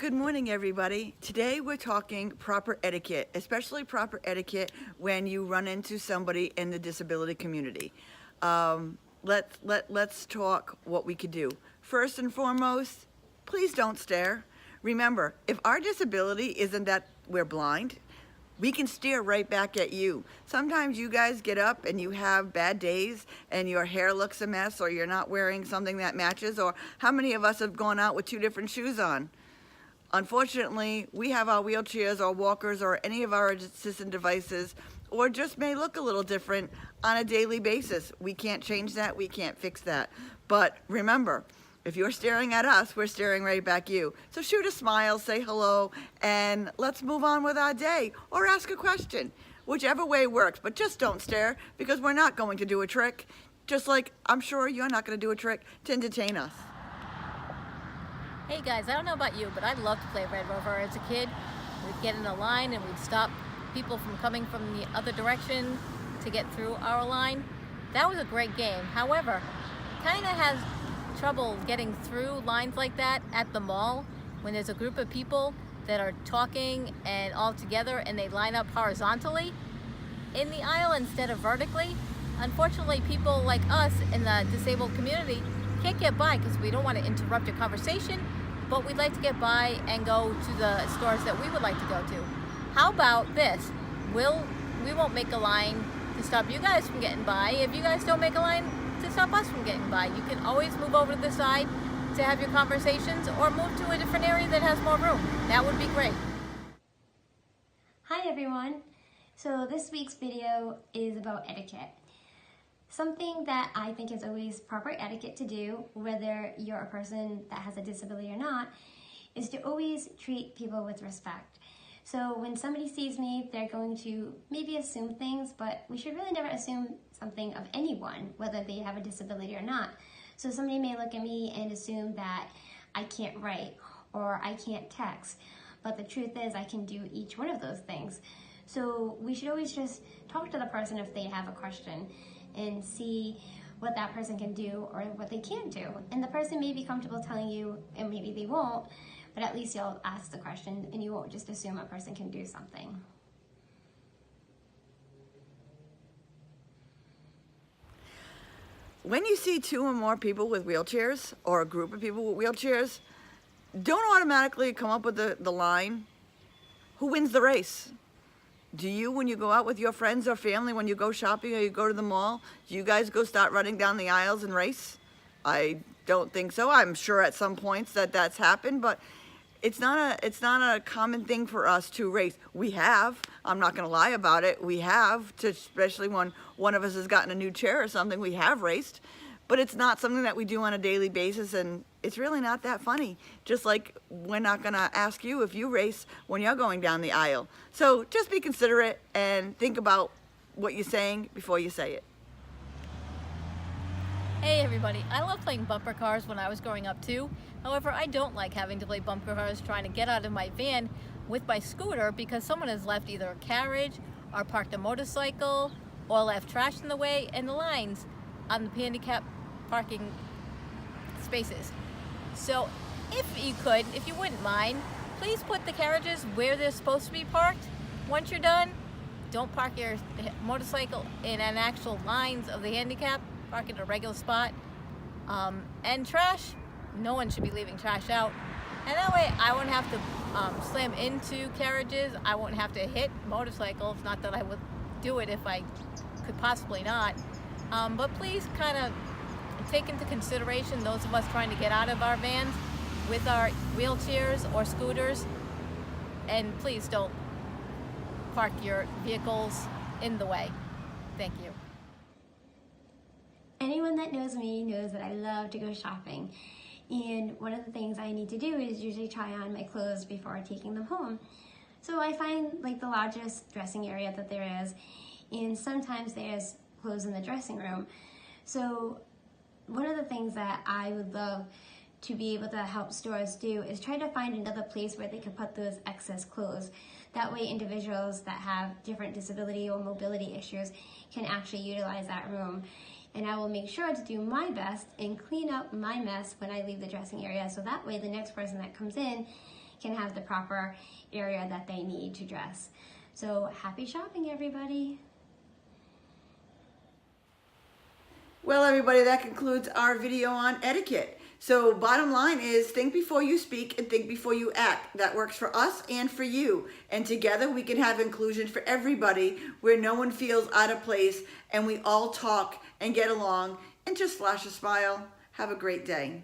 good morning, everybody. Today we're talking proper etiquette, especially proper etiquette when you run into somebody in the disability community. Let's talk what we could do. First and foremost, please don't stare. Remember, if our disability isn't that we're blind, we can stare right back at you. Sometimes you guys get up and you have bad days and your hair looks a mess, or you're not wearing something that matches, or how many of us have gone out with 2 different shoes on? Unfortunately, we have our wheelchairs or walkers or any of our assistant devices, or just may look a little different on a daily basis. We can't change that, we can't fix that. But remember, if you're staring at us, we're staring right back at you. So shoot a smile, say hello, and let's move on with our day, or ask a question. Whichever way works, but just don't stare, because we're not going to do a trick, just like I'm sure you're not going to do a trick to entertain us. Hey guys, I don't know about you, but I loved to play Red Rover as a kid. We'd get in a line and we'd stop people from coming from the other direction to get through our line. That was a great game. However, kind of has trouble getting through lines like that at the mall when there's a group of people that are talking and all together and they line up horizontally in the aisle instead of vertically. Unfortunately, people like us in the disabled community can't get by because we don't want to interrupt your conversation, but we'd like to get by and go to the stores that we would like to go to. How about this? We won't make a line to stop you guys from getting by if you guys don't make a line to stop us from getting by. You can always move over to the side to have your conversations, or move to a different area that has more room. That would be great. Hi everyone. So this week's video is about etiquette. Something that I think is always proper etiquette to do, whether you're a person that has a disability or not, is to always treat people with respect. So when somebody sees me, they're going to maybe assume things, but we should really never assume something of anyone, whether they have a disability or not. So somebody may look at me and assume that I can't write or I can't text, but the truth is I can do each one of those things. So we should always just talk to the person if they have a question and see what that person can do or what they can't do. And the person may be comfortable telling you, and maybe they won't, but at least you'll ask the question and you won't just assume a person can do something. When you see 2 or more people with wheelchairs, or a group of people with wheelchairs, don't automatically come up with the line, who wins the race? Do you, when you go out with your friends or family, when you go shopping or you go to the mall, do you guys go start running down the aisles and race? I don't think so. I'm sure at some points that's happened, but it's not a common thing for us to race. We have, I'm not gonna lie about it, we have, especially when one of us has gotten a new chair or something, we have raced, but it's not something that we do on a daily basis, and it's really not that funny. Just like we're not gonna ask you if you race when you're going down the aisle. So just be considerate and think about what you're saying before you say it. Hey everybody, I love playing bumper cars when I was growing up too. However, I don't like having to play bumper cars trying to get out of my van with my scooter because someone has left either a carriage or parked a motorcycle or left trash in the way, and the lines on the handicap parking spaces. So if you wouldn't mind, please put the carriages where they're supposed to be parked. Once you're done, don't park your motorcycle in an actual lines of the handicap. Park in a regular spot. And trash, no one should be leaving trash out. And that way I won't have to slam into carriages. I won't have to hit motorcycles. Not that I would do it if I could possibly not. But please kind of take into consideration those of us trying to get out of our vans with our wheelchairs or scooters. And please don't park your vehicles in the way. Thank you. Anyone that knows me knows that I love to go shopping. And one of the things I need to do is usually try on my clothes before taking them home. So I find like the largest dressing area that there is, and sometimes there's clothes in the dressing room. So one of the things that I would love to be able to help stores do is try to find another place where they can put those excess clothes. That way individuals that have different disability or mobility issues can actually utilize that room. And I will make sure to do my best and clean up my mess when I leave the dressing area, so that way the next person that comes in can have the proper area that they need to dress. So happy shopping, everybody. Well, everybody, that concludes our video on etiquette. So bottom line is, think before you speak and think before you act. That works for us and for you. And together we can have inclusion for everybody where no one feels out of place and we all talk and get along and just flash a smile. Have a great day.